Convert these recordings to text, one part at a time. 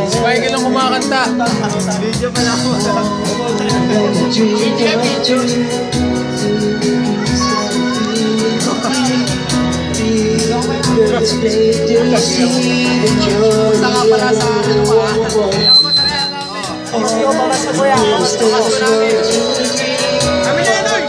Si Michael ang kumakanta. Video pa lang. Punta ka pala sa ano mo ha? Bakas na kuya. Bakas na namin. Kami na yan, oy!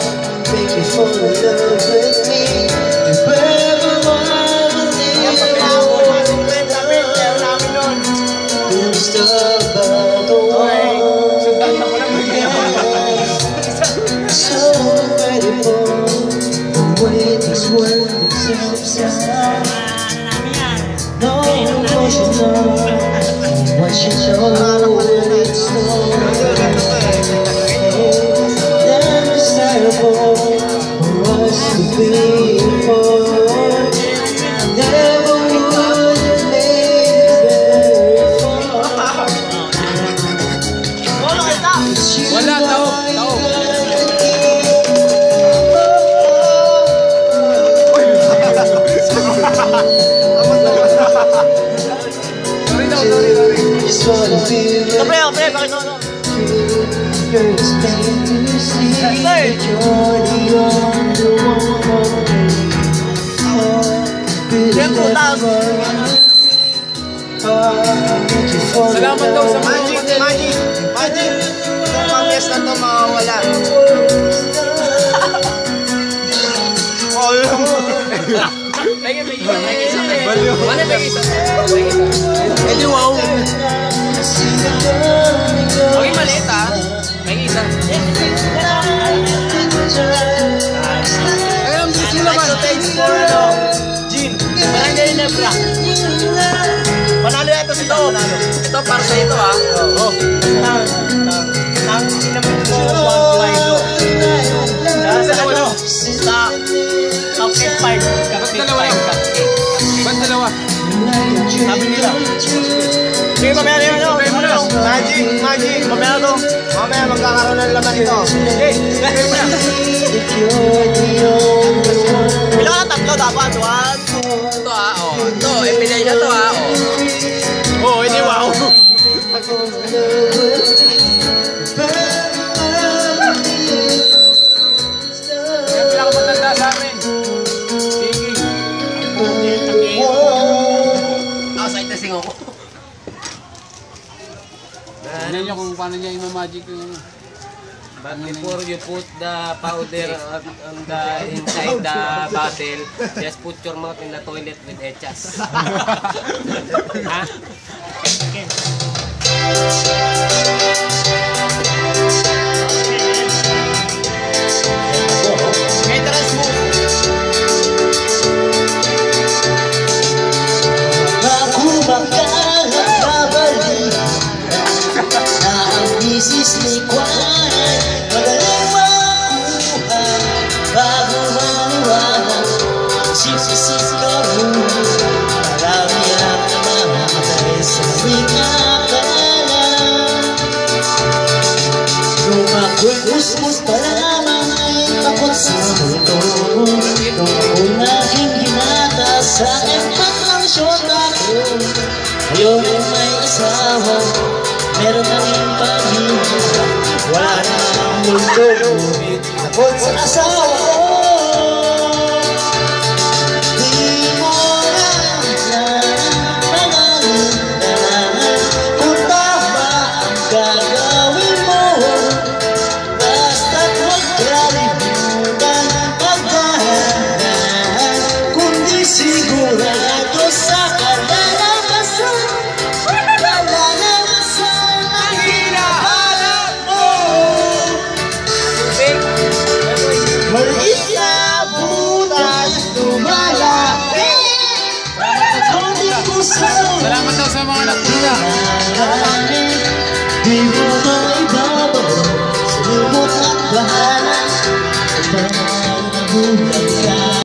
Wala, taog. Pre, bakit no? Salamat daw sa Magic. Itong pamiyas na ito mawawala. Eh di wow. Okay, maliit ha. May isa. Ay, ang bilis nila man. Jim, Barangay Nebra. Panalo ito si Tom. Ito para sa ito ha. Oo. Ang sinabit mo, 1 kilo. Sa ano? Sa cupcake 5. Ba't dalawa? Sabi nila. Sige, mamaya na yun. Magic. Mamaya to. Mamaya magkakaroon ng laman ito. Okay. Bilang ka tatlo dapat. 1, 2. Ito ha. Oh. Ito. Epinay na to ha. Oh, hindi wow. Yan pinakamatanda sa amin. Sige. Sa itasing ako. Tignan nyo kung paano niya ima-magic yung... But before you put the powder on the inside the bottle, just put your mouth in the toilet with echas. Ha? May taras mo. Ako magkakabalik na ang misis ni Kwan magaling makuha bago maniwala sisisip ka rin marami ang namamatay sa wikakala nung ako'y kuskus pa lamang ay takot sa mundo nung ako'y naging ginata sa impatlansyon ako ngayon ay may asawa meron na rin pamilya wala na ang mundo ngunit takot sa asawa ko di mo na nangangalanan kung tama ang gagawin mo basta't huwag kalimutan ang pagdahan kundi sigurado sa kalalabasan ang hinahanap mo maliit na butas lumalapit kundi ko sa Salamat daw sa mga nagpunta. di mo maibabaw sa lumot at bahala pag nabuhay